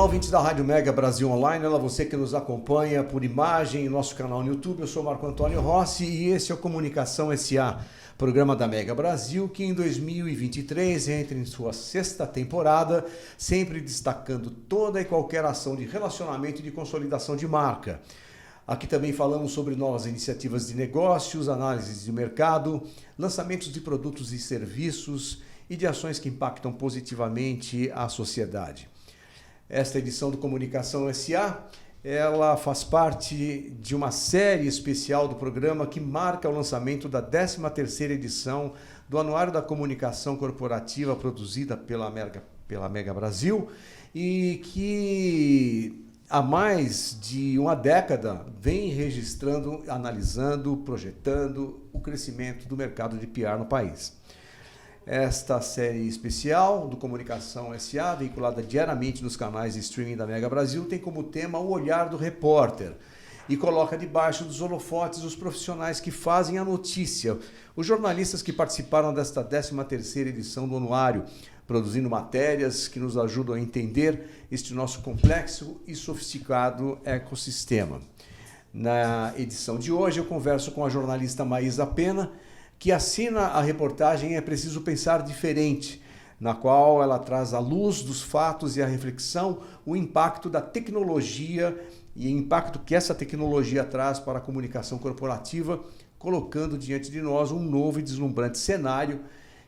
ouvintes da Rádio Mega Brasil Online, olá você que nos acompanha por imagem em nosso canal no YouTube, eu sou Marco Antônio Rossi e esse é o Comunicação S.A., programa da Mega Brasil, que em 2023 entra em sua sexta temporada, sempre destacando toda e qualquer ação de relacionamento e de consolidação de marca. Aqui também falamos sobre novas iniciativas de negócios, análises de mercado, lançamentos de produtos e serviços e de ações que impactam positivamente a sociedade. Esta edição do Comunicação S.A., ela faz parte de uma série especial do programa que marca o lançamento da 13ª edição do Anuário da Comunicação Corporativa produzida pela Mega Brasil e que há mais de uma década vem registrando, analisando, projetando o crescimento do mercado de PR no país. Esta série especial do Comunicação S.A., veiculada diariamente nos canais de streaming da Mega Brasil, tem como tema o olhar do repórter e coloca debaixo dos holofotes os profissionais que fazem a notícia, os jornalistas que participaram desta 13ª edição do Anuário, produzindo matérias que nos ajudam a entender este nosso complexo e sofisticado ecossistema. Na edição de hoje eu converso com a jornalista Maísa Pena, que assina a reportagem É Preciso Pensar Diferente, na qual ela traz à luz dos fatos e a reflexão o impacto da tecnologia e o impacto que essa tecnologia traz para a comunicação corporativa, colocando diante de nós um novo e deslumbrante cenário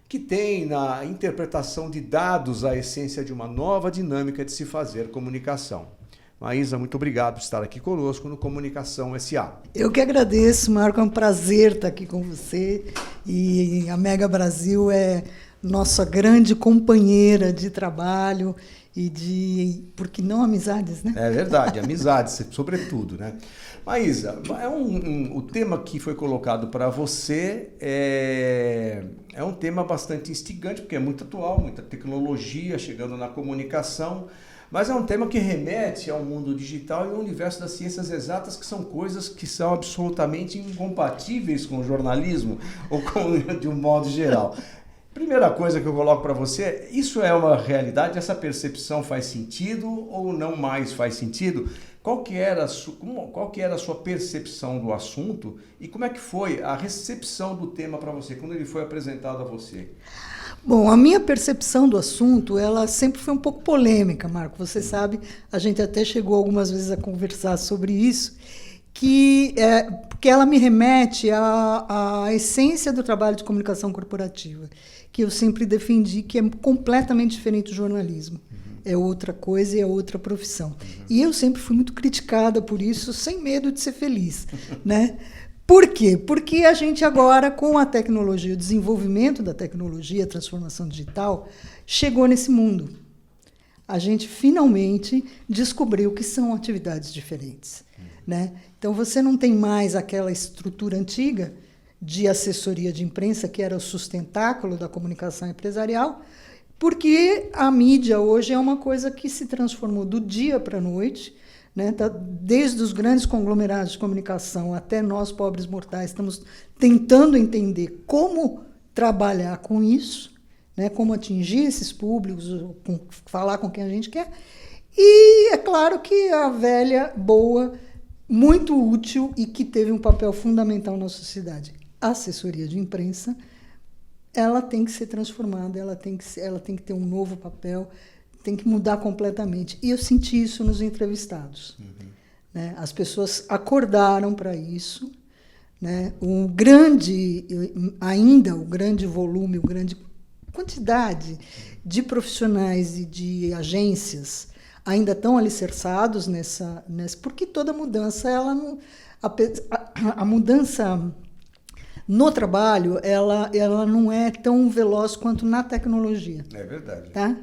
que tem na interpretação de dados a essência de uma nova dinâmica de se fazer comunicação. Maísa, muito obrigado por estar aqui conosco no Comunicação S.A. Eu que agradeço, Marco, é um prazer estar aqui com você. E a Mega Brasil é nossa grande companheira de trabalho e de, por que não, amizades, né? É verdade, amizades, sobretudo, né? Maísa, o tema que foi colocado para você é um tema bastante instigante, porque é muito atual, muita tecnologia chegando na comunicação, mas é um tema que remete ao mundo digital e ao universo das ciências exatas, que são coisas que são absolutamente incompatíveis com o jornalismo, ou de um modo geral. Primeira coisa que eu coloco para você, isso é uma realidade? Essa percepção faz sentido ou não mais faz sentido? Qual que era a sua percepção do assunto e como é que foi a recepção do tema para você, quando ele foi apresentado a você? Bom, a minha percepção do assunto, ela sempre foi um pouco polêmica, Marco. Você sabe, a gente até chegou algumas vezes a conversar sobre isso, porque ela me remete à essência do trabalho de comunicação corporativa, que eu sempre defendi que é completamente diferente do jornalismo. É outra coisa e é outra profissão. E eu sempre fui muito criticada por isso, sem medo de ser feliz, né? Por quê? Porque a gente agora, com a tecnologia, o desenvolvimento da tecnologia, a transformação digital, chegou nesse mundo. A gente finalmente descobriu que são atividades diferentes, né? Então, você não tem mais aquela estrutura antiga de assessoria de imprensa, que era o sustentáculo da comunicação empresarial, porque a mídia hoje é uma coisa que se transformou do dia para a noite, né? Desde os grandes conglomerados de comunicação até nós, pobres mortais, estamos tentando entender como trabalhar com isso, né? Como atingir esses públicos, falar com quem a gente quer. E é claro que a velha, boa, muito útil e que teve um papel fundamental na sociedade, a assessoria de imprensa, ela tem que ser transformada, ela tem que ter um novo papel, tem que mudar completamente. E eu senti isso nos entrevistados. Né? As pessoas acordaram para isso. Né? O grande volume, a grande quantidade de profissionais e de agências ainda estão alicerçados nessa porque toda mudança, a mudança no trabalho, ela não é tão veloz quanto na tecnologia. É verdade. Tá?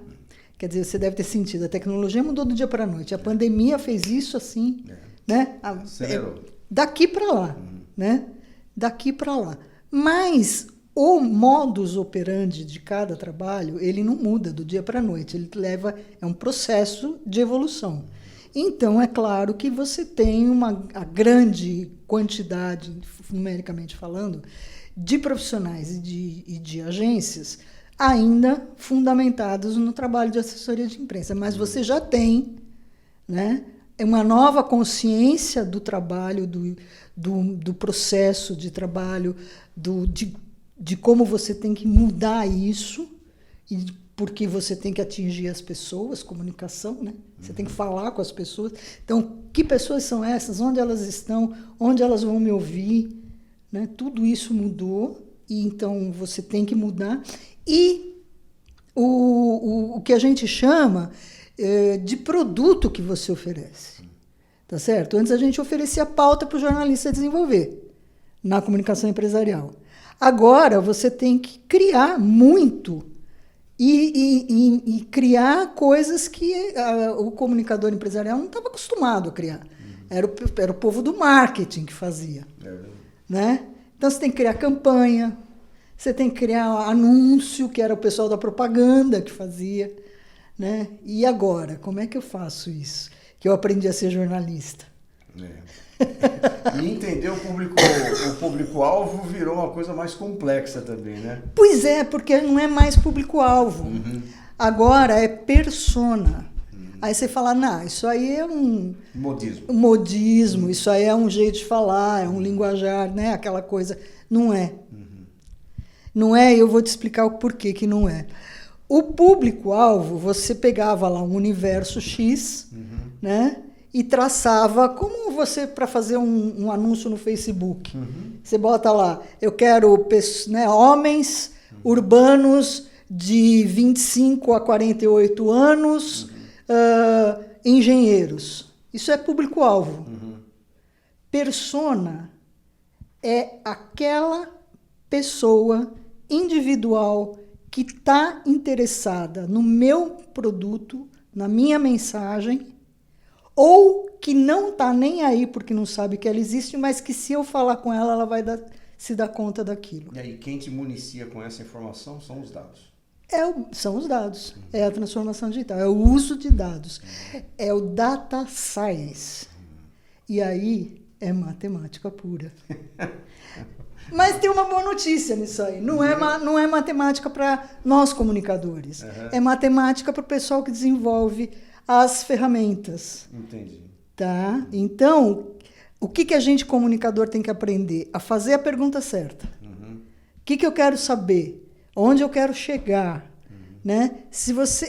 Quer dizer, você deve ter sentido, a tecnologia mudou do dia para a noite. A pandemia fez isso assim, né? Acelerou. Daqui para lá, né? Daqui para lá. Mas o modus operandi de cada trabalho, ele não muda do dia para a noite. É um processo de evolução. Então, é claro que você tem a grande quantidade, numericamente falando, de profissionais e de agências ainda fundamentados no trabalho de assessoria de imprensa. Mas você já tem né? É uma nova consciência do trabalho, do processo de trabalho, de como você tem que mudar isso, e porque você tem que atingir as pessoas, comunicação, né? Você tem que falar com as pessoas. Então, que pessoas são essas? Onde elas estão? Onde elas vão me ouvir? Né? Tudo isso mudou, e então você tem que mudar. E o que a gente chama de produto que você oferece. Tá certo? Antes a gente oferecia pauta para o jornalista desenvolver na comunicação empresarial. Agora você tem que criar muito e criar coisas que o comunicador empresarial não estava acostumado a criar. Era o povo do marketing que fazia. Né? Então você tem que criar campanha, você tem que criar anúncio, que era o pessoal da propaganda que fazia. Né? E agora, como é que eu faço isso? Que eu aprendi a ser jornalista. E entender o público-alvo virou uma coisa mais complexa também, né? Pois é, porque não é mais público-alvo. Agora é persona. Aí você fala, não, isso aí é um modismo, isso aí é um jeito de falar, é um linguajar, né? Aquela coisa. Não é. Não é, e eu vou te explicar o porquê que não é. O público-alvo, você pegava lá um universo X, né? E traçava, como você, para fazer um anúncio no Facebook. Você bota lá, eu quero, né, homens urbanos de 25 a 48 anos, engenheiros. Isso é público-alvo. Persona é aquela pessoa individual que está interessada no meu produto, na minha mensagem, ou que não está nem aí porque não sabe que ela existe, mas que se eu falar com ela, ela vai se dar conta daquilo. E aí, quem te municia com essa informação são os dados. São os dados, é a transformação digital, é o uso de dados, é o data science. E aí é matemática pura. Mas tem uma boa notícia nisso aí. Não é matemática para nós comunicadores. É matemática para o pessoal que desenvolve as ferramentas. Entendi. Tá? Então, o que a gente comunicador tem que aprender? A fazer a pergunta certa. O que eu quero saber? Onde eu quero chegar? Né?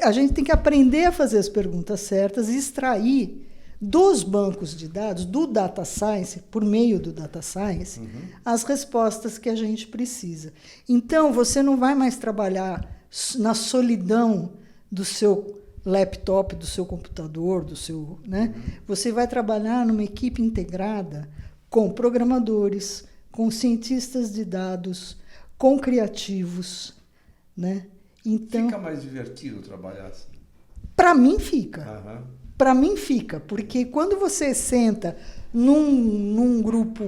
A gente tem que aprender a fazer as perguntas certas e extrair dos bancos de dados, do data science, por meio do data science, as respostas que a gente precisa. Então, você não vai mais trabalhar na solidão do seu laptop, do seu computador, né? Você vai trabalhar numa equipe integrada com programadores, com cientistas de dados, com criativos, né? Então, fica mais divertido trabalhar assim? Para mim fica. Para mim fica, porque quando você senta num grupo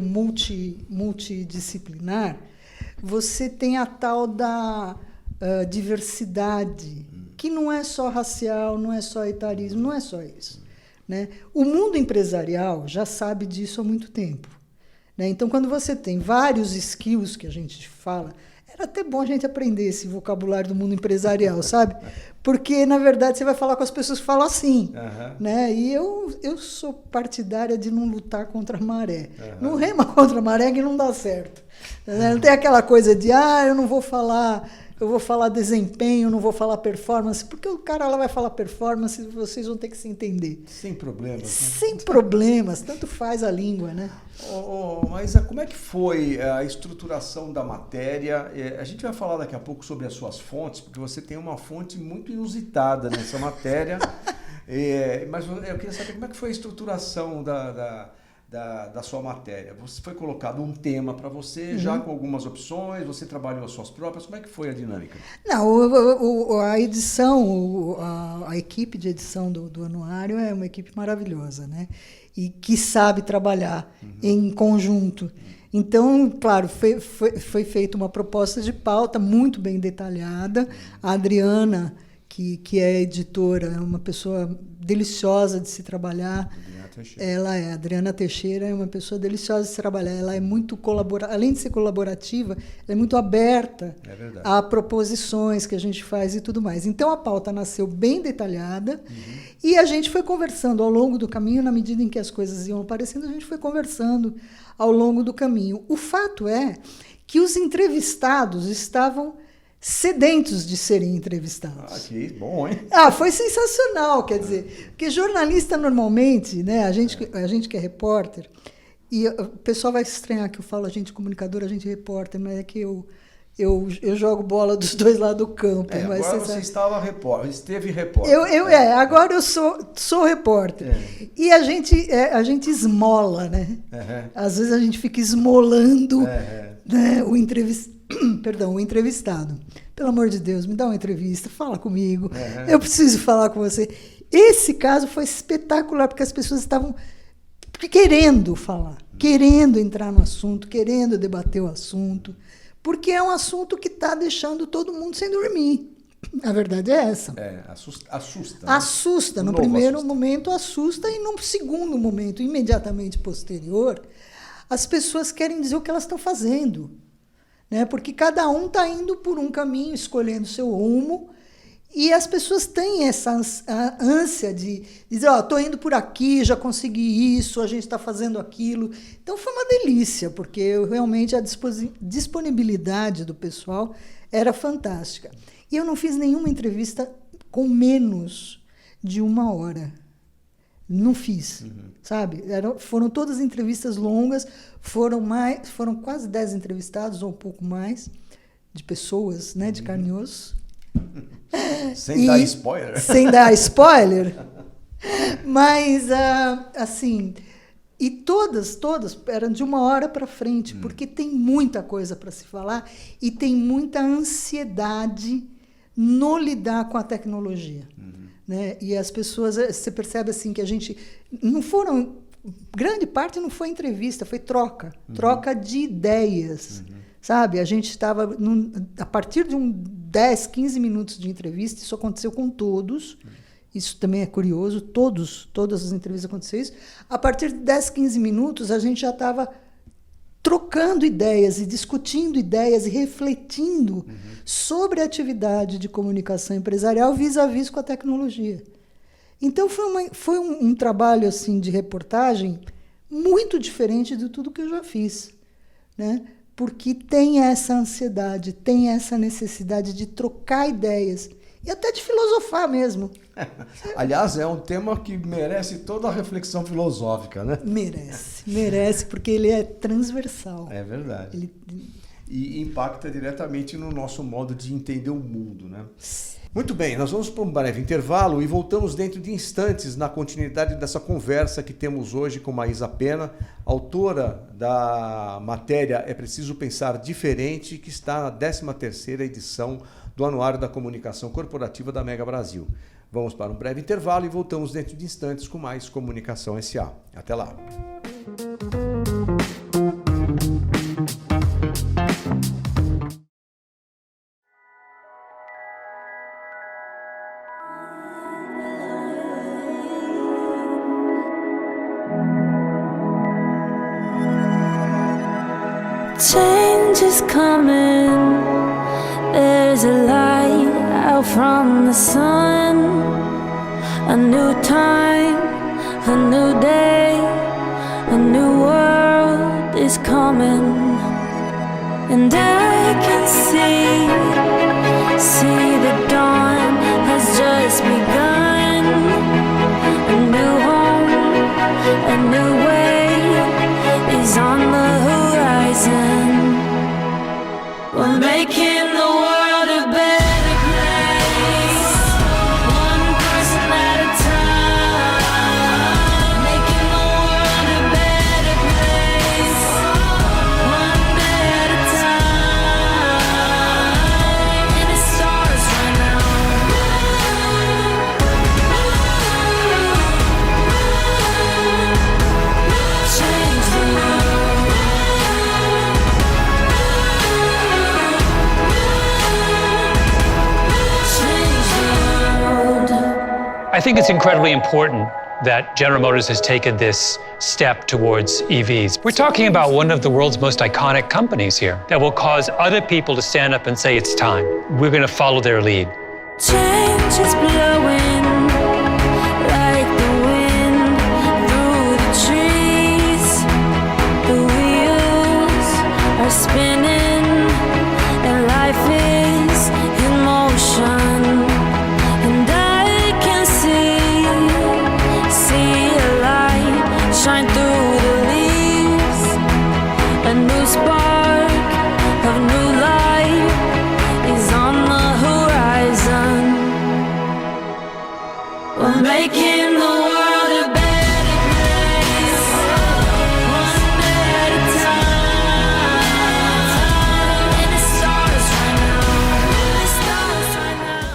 multidisciplinar, você tem a tal da diversidade, que não é só racial, não é só etarismo, não é só isso. Né? O mundo empresarial já sabe disso há muito tempo. Né? Então, quando você tem vários skills que a gente fala, era até bom a gente aprender esse vocabulário do mundo empresarial, sabe? Porque, na verdade, você vai falar com as pessoas que falam assim. Né? E eu sou partidária de não lutar contra a maré. Não rema contra a maré que não dá certo. Não tem aquela coisa de, eu não vou falar... Eu vou falar desempenho, não vou falar performance, porque o cara lá vai falar performance e vocês vão ter que se entender. Sem problemas. Né? Sem problemas, tanto faz a língua, né? Mas como é que foi a estruturação da matéria? A gente vai falar daqui a pouco sobre as suas fontes, porque você tem uma fonte muito inusitada nessa matéria. Mas eu queria saber como é que foi a estruturação da sua matéria. Você foi colocado um tema para você, já com algumas opções, você trabalhou as suas próprias, como é que foi a dinâmica? Não, a edição, a equipe de edição do anuário é uma equipe maravilhosa, né? E que sabe trabalhar em conjunto. Então, claro, foi feita uma proposta de pauta muito bem detalhada. A Adriana, que é editora, é uma pessoa deliciosa de se trabalhar. A Adriana Teixeira é uma pessoa deliciosa de se trabalhar. Ela é muito além de ser colaborativa, ela é muito aberta a proposições que a gente faz e tudo mais. Então, a pauta nasceu bem detalhada e a gente foi conversando ao longo do caminho, na medida em que as coisas iam aparecendo, a gente foi conversando ao longo do caminho. O fato é que os entrevistados estavam sedentos de serem entrevistados. Que bom, hein? Foi sensacional, quer dizer, porque jornalista normalmente, né, a gente que é repórter, e o pessoal vai se estranhar que eu falo a gente comunicador, a gente repórter, mas é que eu jogo bola dos dois lados do campo. Mas agora você esteve repórter. Agora eu sou repórter. E a gente esmola, né? Às vezes a gente fica esmolando né, o entrevistado. Pelo amor de Deus, me dá uma entrevista, fala comigo, eu preciso falar com você. Esse caso foi espetacular, porque as pessoas estavam querendo falar, querendo entrar no assunto, querendo debater o assunto, porque é um assunto que está deixando todo mundo sem dormir. A verdade é essa. Assusta. Né? Assusta. No primeiro momento assusta e no segundo momento, imediatamente posterior, as pessoas querem dizer o que elas estão fazendo. Né? Porque cada um está indo por um caminho, escolhendo seu rumo, e as pessoas têm essa ânsia de dizer, estou indo por aqui, já consegui isso, a gente está fazendo aquilo. Então foi uma delícia, porque realmente a disponibilidade do pessoal era fantástica. E eu não fiz nenhuma entrevista com menos de 1 hora. Não fiz, sabe? Foram todas entrevistas longas, foram quase 10 entrevistados, ou um pouco mais, de pessoas, né, de carne e osso. Sem dar spoiler. Sem dar spoiler. Mas, assim, e todas eram de 1 hora para frente, porque tem muita coisa para se falar e tem muita ansiedade no lidar com a tecnologia. Né? E as pessoas, você percebe assim que a gente não foram, grande parte não foi entrevista, foi troca de ideias, sabe? A gente estava a partir de 10, 15 minutos de entrevista, isso aconteceu com todos, isso também é curioso, todas as entrevistas aconteceu isso, a partir de 10, 15 minutos a gente já estava trocando ideias e discutindo ideias e refletindo sobre a atividade de comunicação empresarial vis-à-vis com a tecnologia. Então, foi um trabalho assim, de reportagem muito diferente de tudo que eu já fiz, né? Porque tem essa ansiedade, tem essa necessidade de trocar ideias e até de filosofar mesmo. Aliás, é um tema que merece toda a reflexão filosófica, né? Merece, porque ele é transversal. É verdade. E impacta diretamente no nosso modo de entender o mundo, né? Muito bem, nós vamos para um breve intervalo e voltamos dentro de instantes na continuidade dessa conversa que temos hoje com Maísa Pena, autora da matéria É Preciso Pensar Diferente, que está na 13ª edição do Anuário da Comunicação Corporativa da Mega Brasil. Vamos para um breve intervalo e voltamos dentro de instantes com mais Comunicação S.A. Até lá. Change is coming. There's a light out from the sun. A new time, a new day, a new world is coming. And I can see the dawn has just begun. A new home, a new way is on the horizon. We're making the world a better place, one person at a time. Making the world a better place, one day at a time. And it starts right now. Change the world. think it's incredibly important that General Motors has taken this step towards EVs. We're talking about one of the world's most iconic companies here that will cause other people to stand up and say it's time. We're going to follow their lead. Change is blowing like the wind through the trees. The wheels are spinning and life is in motion. And I can see a light shine through the leaves. A new spark of new life is on the horizon. We're making the world a better place, one day at a time. And it starts right now. It starts right now.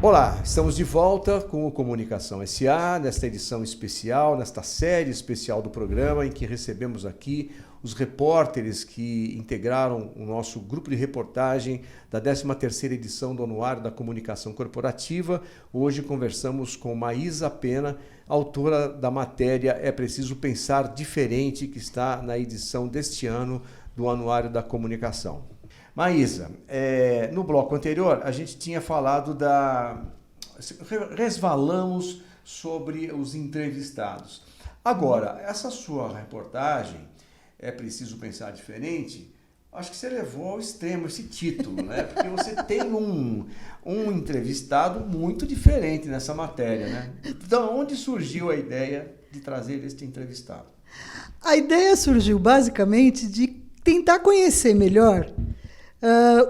Olá, estamos de volta com o Comunicação SA, nesta edição especial, nesta série especial do programa, em que recebemos aqui os repórteres que integraram o nosso grupo de reportagem da 13ª edição do Anuário da Comunicação Corporativa. Hoje conversamos com Maísa Pena, autora da matéria É Preciso Pensar Diferente, que está na edição deste ano do Anuário da Comunicação. Maísa, no bloco anterior a gente tinha falado resvalamos sobre os entrevistados. Agora, essa sua reportagem, É Preciso Pensar Diferente, acho que você levou ao extremo esse título, né? Porque você tem um entrevistado muito diferente nessa matéria, né? De onde surgiu a ideia de trazer este entrevistado? A ideia surgiu basicamente de tentar conhecer melhor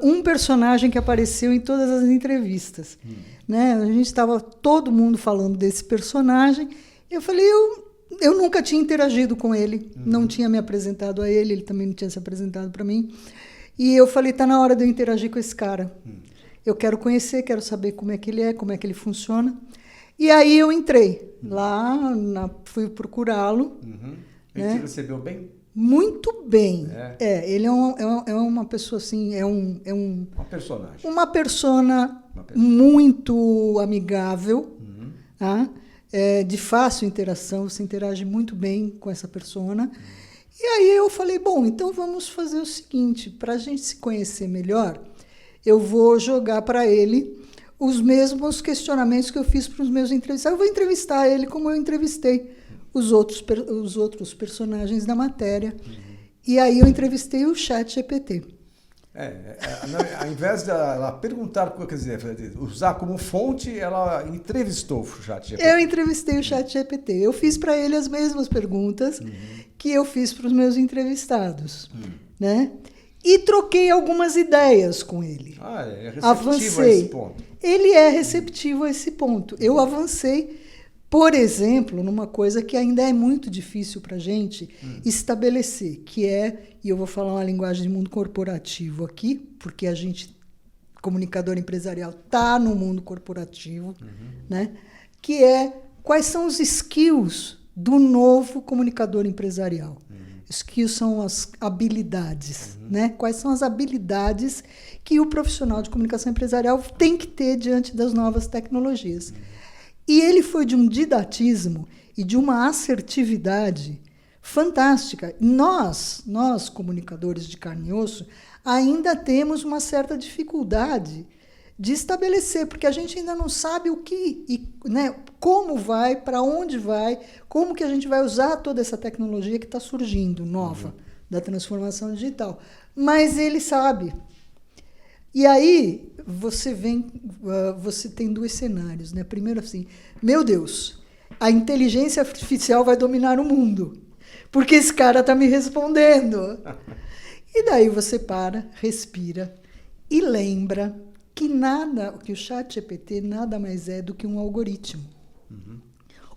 um personagem que apareceu em todas as entrevistas. Né? A gente estava todo mundo falando desse personagem. Eu falei, eu nunca tinha interagido com ele, não tinha me apresentado a ele, ele também não tinha se apresentado para mim. E eu falei, está na hora de eu interagir com esse cara. Eu quero conhecer, quero saber como é que ele é, como é que ele funciona. E aí eu entrei lá, fui procurá-lo. Ele te recebeu bem? Muito bem. Ele é uma pessoa assim, uma personagem. Uma persona muito amigável, tá? De fácil interação, você interage muito bem com essa persona. E aí eu falei, bom, então vamos fazer o seguinte, para a gente se conhecer melhor, eu vou jogar para ele os mesmos questionamentos que eu fiz para os meus entrevistados. Eu vou entrevistar ele como eu entrevistei os outros personagens da matéria. E aí eu entrevistei o ChatGPT. Ao invés de ela perguntar, quer dizer, usar como fonte, ela entrevistou o ChatGPT. Eu entrevistei o ChatGPT. Eu fiz para ele as mesmas perguntas que eu fiz para os meus entrevistados. Né? E troquei algumas ideias com ele. É receptivo a esse ponto. Ele é receptivo a esse ponto. Eu avancei, por exemplo, numa coisa que ainda é muito difícil para a gente estabelecer, que e eu vou falar uma linguagem de mundo corporativo aqui, porque a gente, comunicador empresarial, está no mundo corporativo, né? Que quais são os skills do novo comunicador empresarial. Skills são as habilidades, né? Quais são as habilidades que o profissional de comunicação empresarial tem que ter diante das novas tecnologias. E ele foi de um didatismo e de uma assertividade fantástica. Nós, comunicadores de carne e osso, ainda temos uma certa dificuldade de estabelecer, porque a gente ainda não sabe o que, né, como vai, para onde vai, como que a gente vai usar toda essa tecnologia que está surgindo, nova, da transformação digital. Mas ele sabe. E aí você tem dois cenários, né? Primeiro assim, meu Deus, a inteligência artificial vai dominar o mundo, porque esse cara está me respondendo. E daí você para, respira e lembra que o ChatGPT nada mais é do que um algoritmo,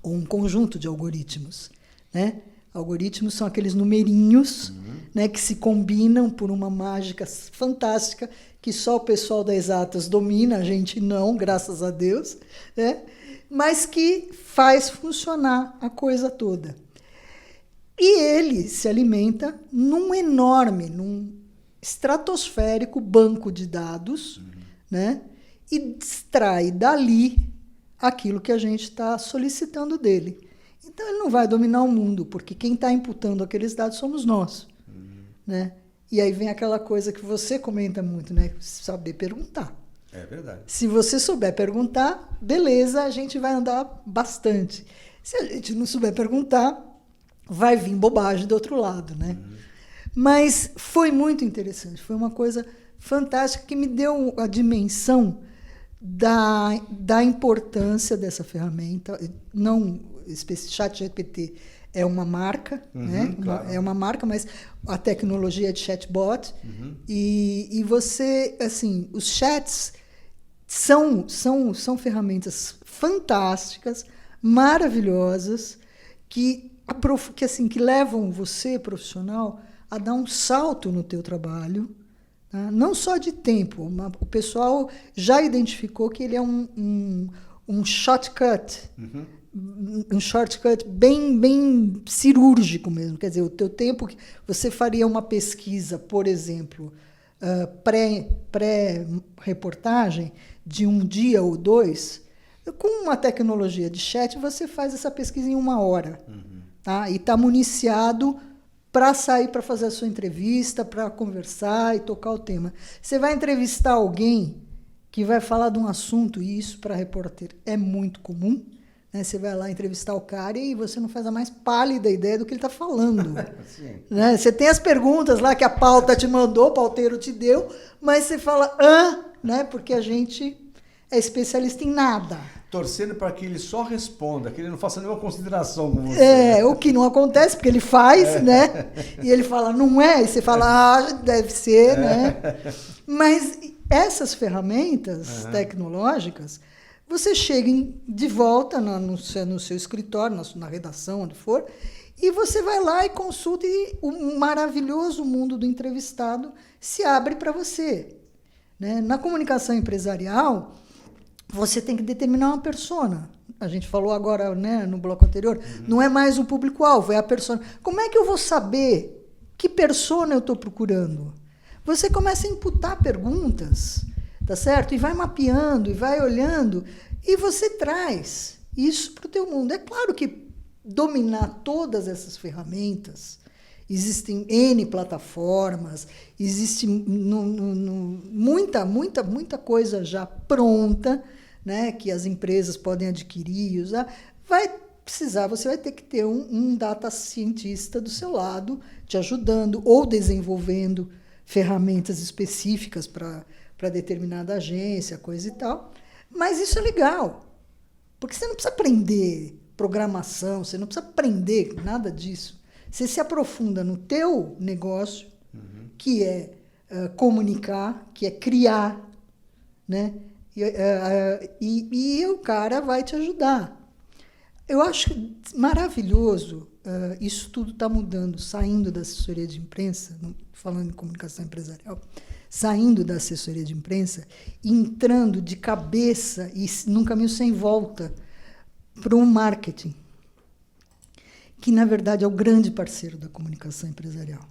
ou um conjunto de algoritmos, né? Algoritmos são aqueles numerinhos, né, que se combinam por uma mágica fantástica que só o pessoal das exatas domina, a gente não, graças a Deus, né? Mas que faz funcionar a coisa toda. E ele se alimenta num estratosférico banco de dados, né? E extrai dali aquilo que a gente está solicitando dele. Então, ele não vai dominar o mundo, porque quem está imputando aqueles dados somos nós. Né? E aí vem aquela coisa que você comenta muito, né? Saber perguntar. É verdade. Se você souber perguntar, beleza, a gente vai andar bastante. Se a gente não souber perguntar, vai vir bobagem do outro lado, né? Mas foi muito interessante, foi uma coisa fantástica que me deu a dimensão da importância dessa ferramenta. Não, ChatGPT é uma marca, né? Claro. É uma marca, mas a tecnologia é de chatbot. E você, assim, os chats são ferramentas fantásticas, maravilhosas, que levam você, profissional, a dar um salto no teu trabalho, tá? Não só de tempo. O pessoal já identificou que ele é um shortcut, um shortcut bem cirúrgico mesmo. Quer dizer, o teu tempo que você faria uma pesquisa, por exemplo, pré-reportagem, de um dia ou 2, com uma tecnologia de chat, você faz essa pesquisa em 1 hora. Tá? E está municiado para sair para fazer a sua entrevista, para conversar e tocar o tema. Você vai entrevistar alguém que vai falar de um assunto, e isso para repórter é muito comum, né? Você vai lá entrevistar o cara e você não faz a mais pálida ideia do que ele está falando. Né? Você tem as perguntas lá que a pauta te mandou, o pauteiro te deu, mas você fala, né? Porque a gente é especialista em nada. Torcendo para que ele só responda, que ele não faça nenhuma consideração com você. O que não acontece, porque ele faz, né? E ele fala, não é? E você fala, deve ser, né? Mas essas ferramentas tecnológicas, você chega de volta no seu escritório, na redação, onde for, e você vai lá e consulta, e o maravilhoso mundo do entrevistado se abre para você. Né? Na comunicação empresarial, você tem que determinar uma persona. A gente falou agora, né, no bloco anterior, não é mais o público-alvo, é a persona. Como é que eu vou saber que persona eu estou procurando? Você começa a imputar perguntas, tá certo? E vai mapeando, e vai olhando, e você traz isso para o teu mundo. É claro que dominar todas essas ferramentas, existem N plataformas, existe muita coisa já pronta, né, que as empresas podem adquirir e usar. Você vai ter que ter um data cientista do seu lado, te ajudando ou desenvolvendo ferramentas específicas para determinada agência, coisa e tal. Mas isso é legal, porque você não precisa aprender programação, você não precisa aprender nada disso. Você se aprofunda no teu negócio, que é comunicar, que é criar, né? E o cara vai te ajudar. Eu acho maravilhoso, isso tudo está mudando, saindo da assessoria de imprensa, falando em comunicação empresarial, saindo da assessoria de imprensa, entrando de cabeça e num caminho sem volta para um marketing, que, na verdade, é o grande parceiro da comunicação empresarial.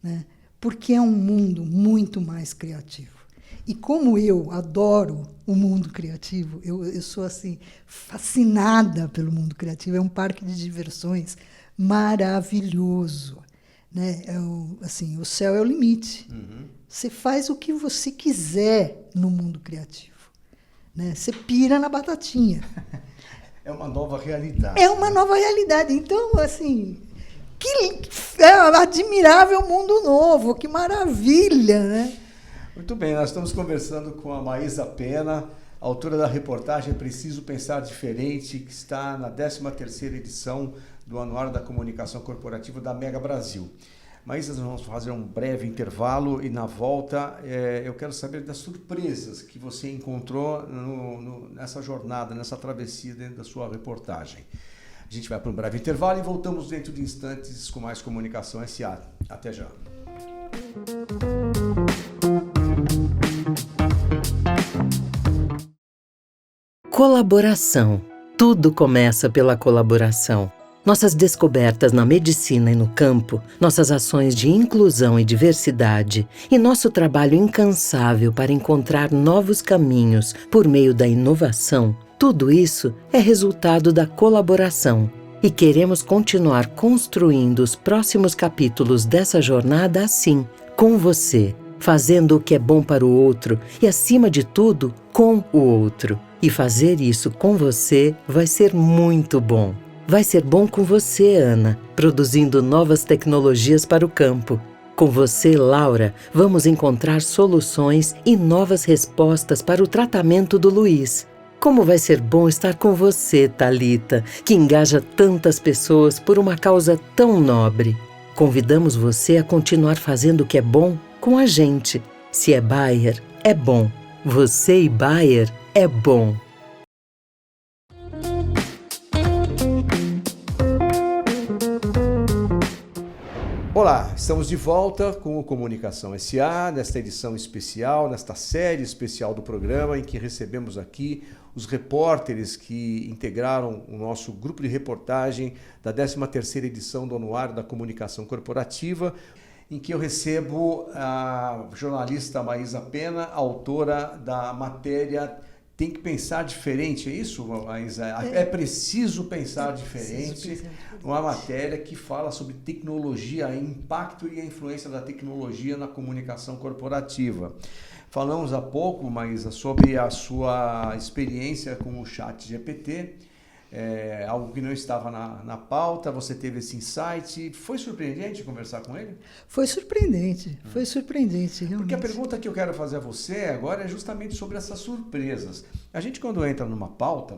Né? Porque é um mundo muito mais criativo. E como eu adoro o mundo criativo, eu sou assim, fascinada pelo mundo criativo, é um parque de diversões maravilhoso. Né? O céu é o limite. Você faz o que você quiser no mundo criativo. Né? Você pira na batatinha. É uma nova realidade. É uma nova realidade. Então, assim, que admirável mundo novo, que maravilha, né? Muito bem, nós estamos conversando com a Maísa Pena, autora da reportagem Preciso Pensar Diferente, que está na 13ª edição do Anuário da Comunicação Corporativa da Mega Brasil. Maísa, nós vamos fazer um breve intervalo e, na volta, eu quero saber das surpresas que você encontrou nessa jornada, nessa travessia dentro da sua reportagem. A gente vai para um breve intervalo e voltamos dentro de instantes com mais Comunicação SA. Até já. Colaboração. Tudo começa pela colaboração. Nossas descobertas na medicina e no campo, nossas ações de inclusão e diversidade e nosso trabalho incansável para encontrar novos caminhos por meio da inovação, tudo isso é resultado da colaboração. E queremos continuar construindo os próximos capítulos dessa jornada assim, com você, fazendo o que é bom para o outro e, acima de tudo, com o outro. E fazer isso com você vai ser muito bom. Vai ser bom com você, Ana, produzindo novas tecnologias para o campo. Com você, Laura, vamos encontrar soluções e novas respostas para o tratamento do Luiz. Como vai ser bom estar com você, Thalita, que engaja tantas pessoas por uma causa tão nobre. Convidamos você a continuar fazendo o que é bom com a gente. Se é Bayer, é bom. Você e Bayer é bom. Olá, estamos de volta com o Comunicação SA, nesta edição especial, nesta série especial do programa, em que recebemos aqui os repórteres que integraram o nosso grupo de reportagem da 13ª edição do Anuário da Comunicação Corporativa, em que eu recebo a jornalista Maísa Pena, autora da matéria Tem que Pensar Diferente, é isso, Maísa? É preciso pensar diferente, uma matéria que fala sobre tecnologia, o impacto e a influência da tecnologia na comunicação corporativa. Falamos há pouco, Maísa, sobre a sua experiência com o ChatGPT, algo que não estava na pauta, você teve esse insight. Foi surpreendente conversar com ele? Foi surpreendente, realmente. Porque a pergunta que eu quero fazer a você agora é justamente sobre essas surpresas. A gente, quando entra numa pauta,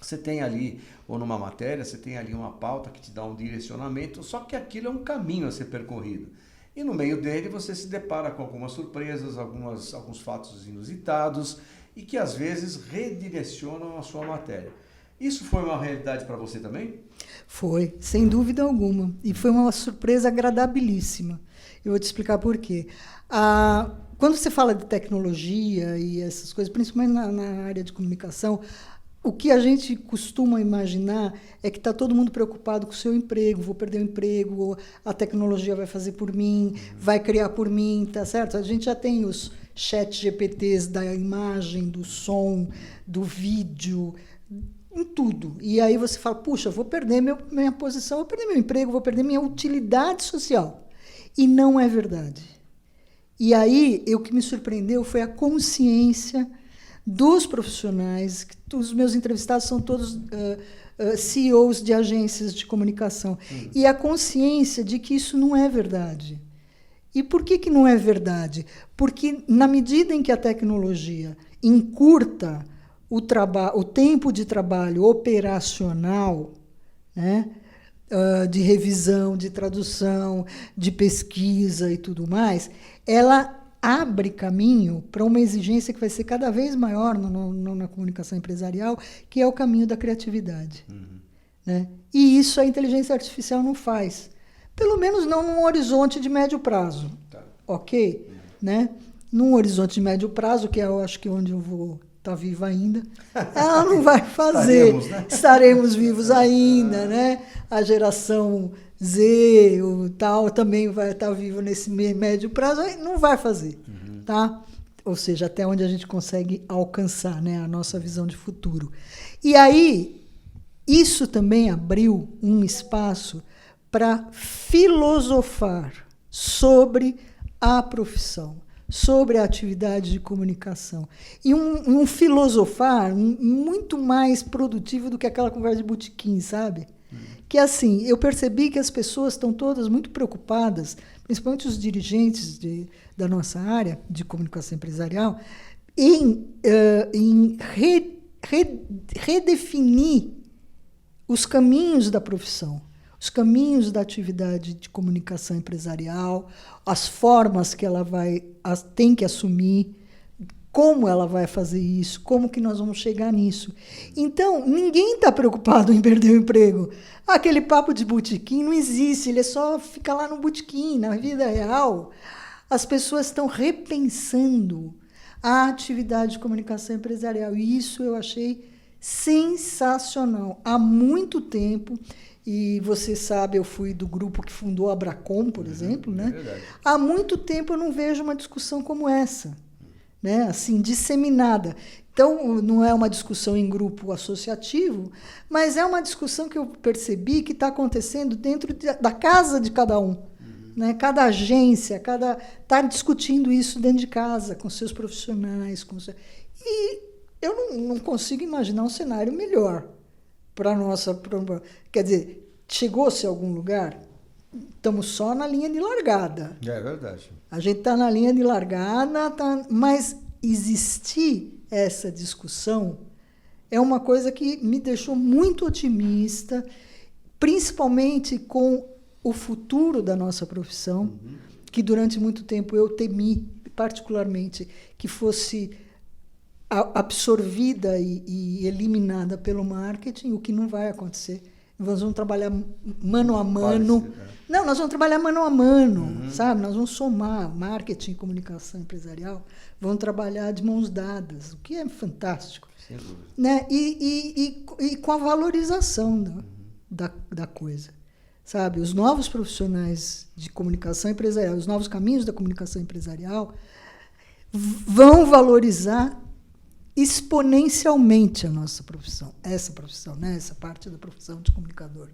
você tem ali, ou numa matéria, você tem ali uma pauta que te dá um direcionamento, só que aquilo é um caminho a ser percorrido. E no meio dele você se depara com algumas surpresas, alguns fatos inusitados e que às vezes redirecionam a sua matéria. Isso foi uma realidade para você também? Foi, sem dúvida alguma. E foi uma surpresa agradabilíssima. Eu vou te explicar por quê. Quando você fala de tecnologia e essas coisas, principalmente na área de comunicação, o que a gente costuma imaginar é que está todo mundo preocupado com o seu emprego, vou perder o emprego, a tecnologia vai fazer por mim, vai criar por mim, tá certo? A gente já tem os chat GPTs da imagem, do som, do vídeo, em tudo. E aí você fala, puxa, vou perder minha posição, vou perder meu emprego, vou perder minha utilidade social. E não é verdade. E aí, o que me surpreendeu foi a consciência dos profissionais. Os meus entrevistados são todos CEOs de agências de comunicação. E a consciência de que isso não é verdade. E por que não é verdade? Porque, na medida em que a tecnologia encurta o tempo de trabalho operacional, né, de revisão, de tradução, de pesquisa e tudo mais, ela abre caminho para uma exigência que vai ser cada vez maior na comunicação empresarial, que é o caminho da criatividade. Né? E isso a inteligência artificial não faz. Pelo menos não num horizonte de médio prazo. Tá. Ok? Né? Num horizonte de médio prazo, que eu acho que é onde eu vou estar viva ainda, ela não vai fazer. Estaremos vivos ainda, né? A geração Z, o tal, também vai estar vivo nesse médio prazo, não vai fazer, tá? Ou seja, até onde a gente consegue alcançar, né, a nossa visão de futuro. E aí, isso também abriu um espaço para filosofar sobre a profissão, sobre a atividade de comunicação. E um filosofar muito mais produtivo do que aquela conversa de botequim, sabe? Que assim, eu percebi que as pessoas estão todas muito preocupadas, principalmente os dirigentes da nossa área de comunicação empresarial, em redefinir os caminhos da profissão, os caminhos da atividade de comunicação empresarial, as formas que ela tem que assumir, como ela vai fazer isso, como que nós vamos chegar nisso. Então, ninguém está preocupado em perder o emprego. Aquele papo de botequim não existe, ele só fica lá no botequim. Na vida real, as pessoas estão repensando a atividade de comunicação empresarial. E isso eu achei sensacional. Há muito tempo E você sabe, eu fui do grupo que fundou a Abracom, por exemplo, né? verdade. Há muito tempo eu não vejo uma discussão como essa, né? Assim, disseminada. Então, não é uma discussão em grupo associativo, mas é uma discussão que eu percebi que está acontecendo dentro da casa de cada um. Né? Cada agência, está discutindo isso dentro de casa, com seus profissionais. E eu não consigo imaginar um cenário melhor para a nossa... Quer dizer, chegou-se a algum lugar? Estamos só na linha de largada. É verdade. A gente está na linha de largada, mas existir essa discussão é uma coisa que me deixou muito otimista, principalmente com o futuro da nossa profissão, que durante muito tempo eu temi, particularmente, que fosse absorvida e eliminada pelo marketing, o que não vai acontecer. Nós vamos trabalhar mano a mano. Não, nós vamos trabalhar mano a mano, sabe? Nós vamos somar marketing e comunicação empresarial, vamos trabalhar de mãos dadas, o que é fantástico. Sem dúvida. Né? E com a valorização da coisa. Sabe? Os novos profissionais de comunicação empresarial, os novos caminhos da comunicação empresarial vão valorizar exponencialmente a nossa profissão, né? Essa parte da profissão de comunicador.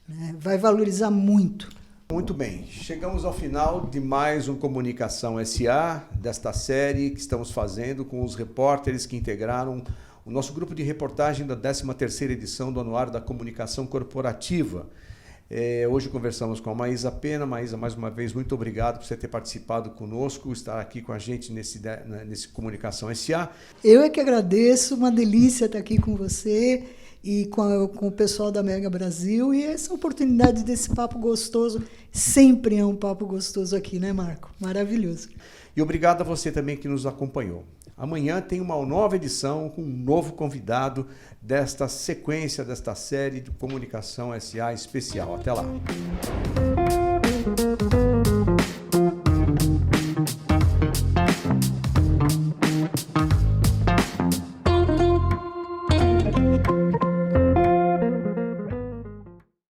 Né? Vai valorizar muito. Muito bem, chegamos ao final de mais um Comunicação SA, desta série que estamos fazendo com os repórteres que integraram o nosso grupo de reportagem da 13ª edição do Anuário da Comunicação Corporativa. Hoje conversamos com a Maísa Pena. Maísa, mais uma vez, muito obrigado por você ter participado conosco, estar aqui com a gente nesse Comunicação SA. Eu é que agradeço, uma delícia estar aqui com você e com o pessoal da Mega Brasil, e essa oportunidade desse papo gostoso, sempre é um papo gostoso aqui, né, Marco? Maravilhoso. E obrigado a você também que nos acompanhou. Amanhã tem uma nova edição com um novo convidado desta sequência, desta série de Comunicação SA especial. Até lá.